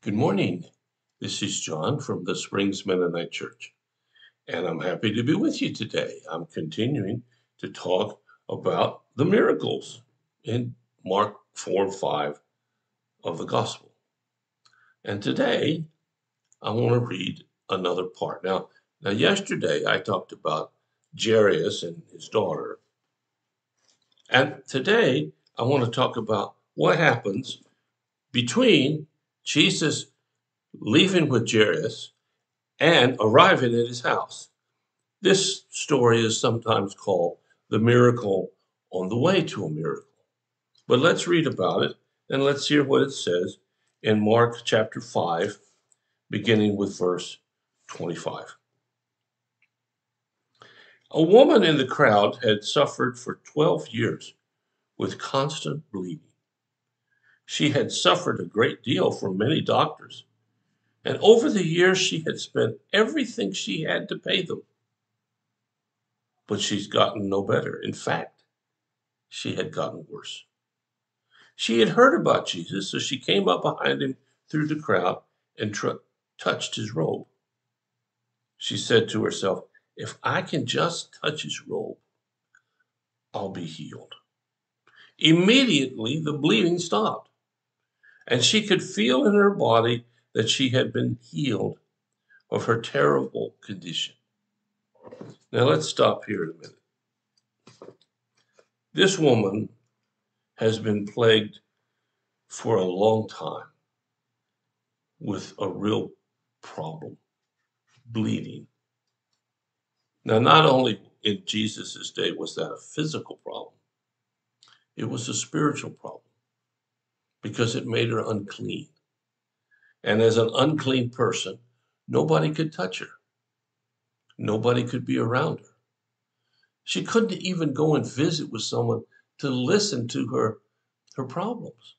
Good morning. This is John from the Springs Mennonite Church, and I'm happy to be with you today. I'm continuing to talk about the miracles in Mark 4 and 5 of the Gospel. And today, I want to read another part. Now, yesterday I talked about Jairus and his daughter, and today I want to talk about what happens between Jesus leaving with Jairus and arriving at his house. This story is sometimes called the miracle on the way to a miracle. But let's read about it and let's hear what it says in Mark chapter 5, beginning with verse 25. A woman in the crowd had suffered for 12 years with constant bleeding. She had suffered a great deal from many doctors, and over the years she had spent everything she had to pay them. But she's gotten no better. In fact, she had gotten worse. She had heard about Jesus, so she came up behind him through the crowd and touched his robe. She said to herself, "If I can just touch his robe, I'll be healed." Immediately, the bleeding stopped, and she could feel in her body that she had been healed of her terrible condition. Now, let's stop here a minute. This woman has been plagued for a long time with a real problem, bleeding. Now, not only in Jesus' day was that a physical problem, it was a spiritual problem because it made her unclean. And as an unclean person, nobody could touch her. Nobody could be around her. She couldn't even go and visit with someone to listen to her problems.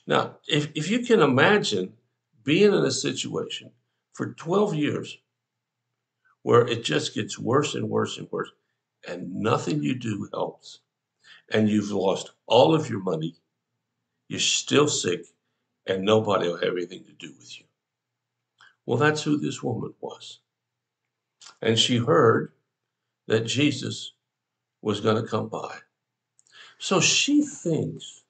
Now, if you can imagine being in a situation for 12 years where it just gets worse and worse and worse, and nothing you do helps, and you've lost all of your money, you're still sick, and nobody will have anything to do with you. Well, that's who this woman was. And she heard that Jesus was going to come by. So she thinks,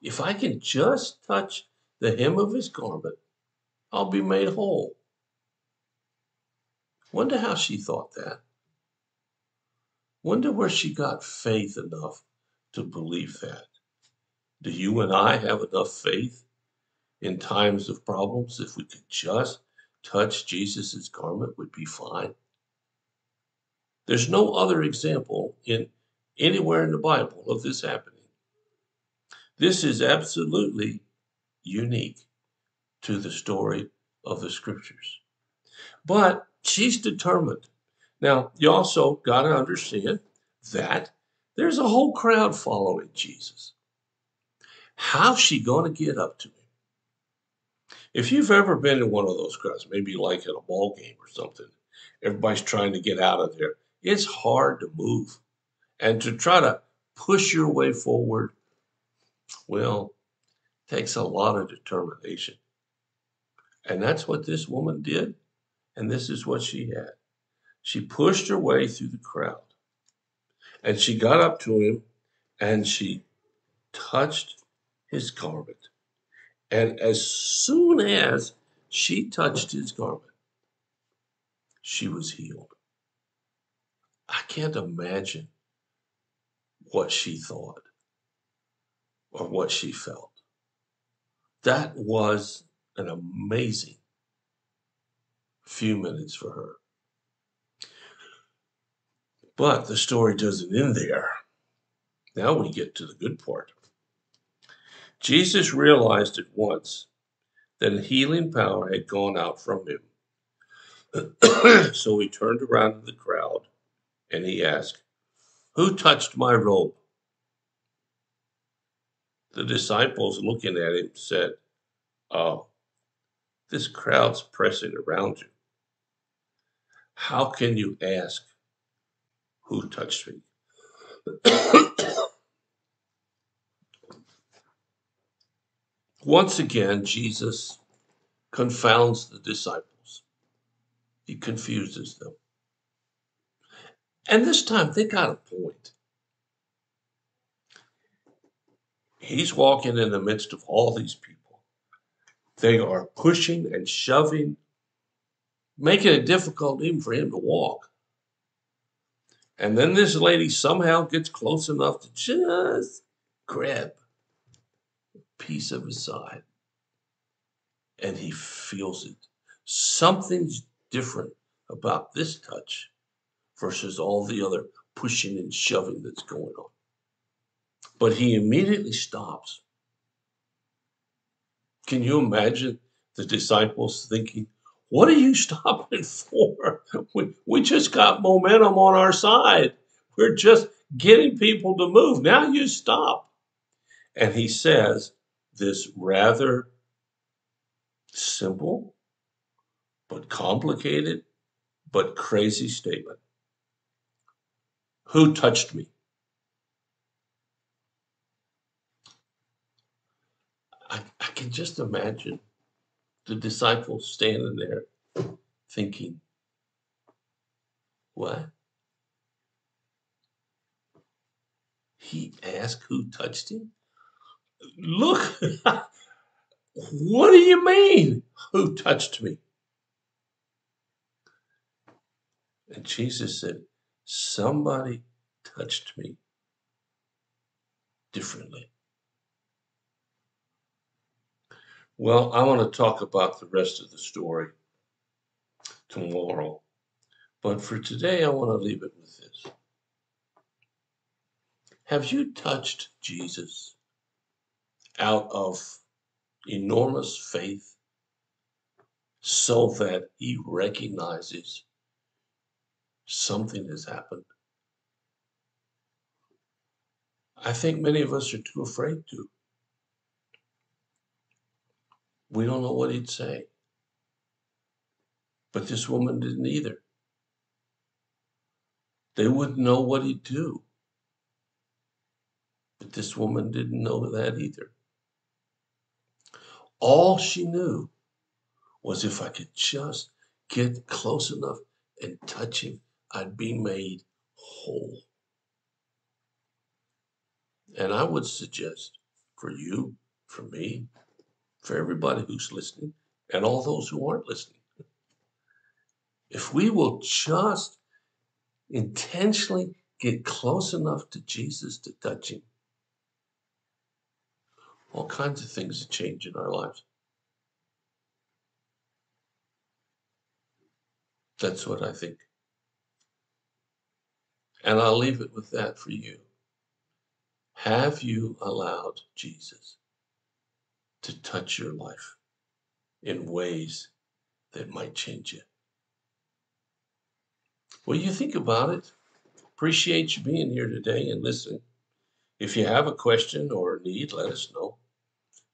if I can just touch the hem of his garment, I'll be made whole. Wonder how she thought that. Wonder where she got faith enough to believe that. Do you and I have enough faith in times of problems? If we could just touch Jesus' garment, would be fine. There's no other example in anywhere in the Bible of this happening. This is absolutely unique to the story of the scriptures. But she's determined. Now, you also got to understand that there's a whole crowd following Jesus. How's she going to get up to him? If you've ever been in one of those crowds, maybe like at a ball game or something, everybody's trying to get out of there. It's hard to move. And to try to push your way forward, well, takes a lot of determination. And that's what this woman did. And this is what she had. She pushed her way through the crowd. And she got up to him and she touched his garment. And as soon as she touched his garment, she was healed. I can't imagine what she thought or what she felt. That was an amazing few minutes for her. But the story doesn't end there. Now we get to the good part. Jesus realized at once that healing power had gone out from him. So he turned around to the crowd and he asked, "Who touched my robe?" The disciples, looking at him, said, "Oh, this crowd's pressing around you. How can you ask who touched me?" Once again, Jesus confounds the disciples. He confuses them. And this time they got a point. He's walking in the midst of all these people. They are pushing and shoving, making it difficult even for him to walk. And then this lady somehow gets close enough to just grab a piece of his side. And he feels it. Something's different about this touch versus all the other pushing and shoving that's going on. But he immediately stops. Can you imagine the disciples thinking, what are you stopping for? We just got momentum on our side. We're just getting people to move. Now you stop. And he says this rather simple, but complicated, but crazy statement. Who touched me? I can just imagine the disciples standing there thinking, what? He asked who touched him? Look, what do you mean? Who touched me? And Jesus said, somebody touched me differently. Well, I want to talk about the rest of the story tomorrow. But for today, I want to leave it with this. Have you touched Jesus out of enormous faith so that he recognizes something has happened? I think many of us are too afraid to. We don't know what he'd say. But this woman didn't either. They wouldn't know what he'd do. But this woman didn't know that either. All she knew was if I could just get close enough and touch him, I'd be made whole. And I would suggest for you, for me, for everybody who's listening, and all those who aren't listening, if we will just intentionally get close enough to Jesus to touch him, all kinds of things will change in our lives. That's what I think. And I'll leave it with that for you. Have you allowed Jesus to touch your life in ways that might change you? Well, you think about it. Appreciate you being here today and listening. If you have a question or a need, let us know.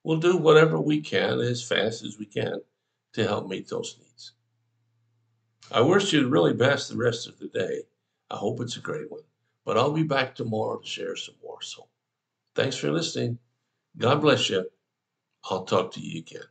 We'll do whatever we can as fast as we can to help meet those needs. I wish you the really best the rest of the day. I hope it's a great one. But I'll be back tomorrow to share some more. So thanks for listening. God bless you. I'll talk to you again.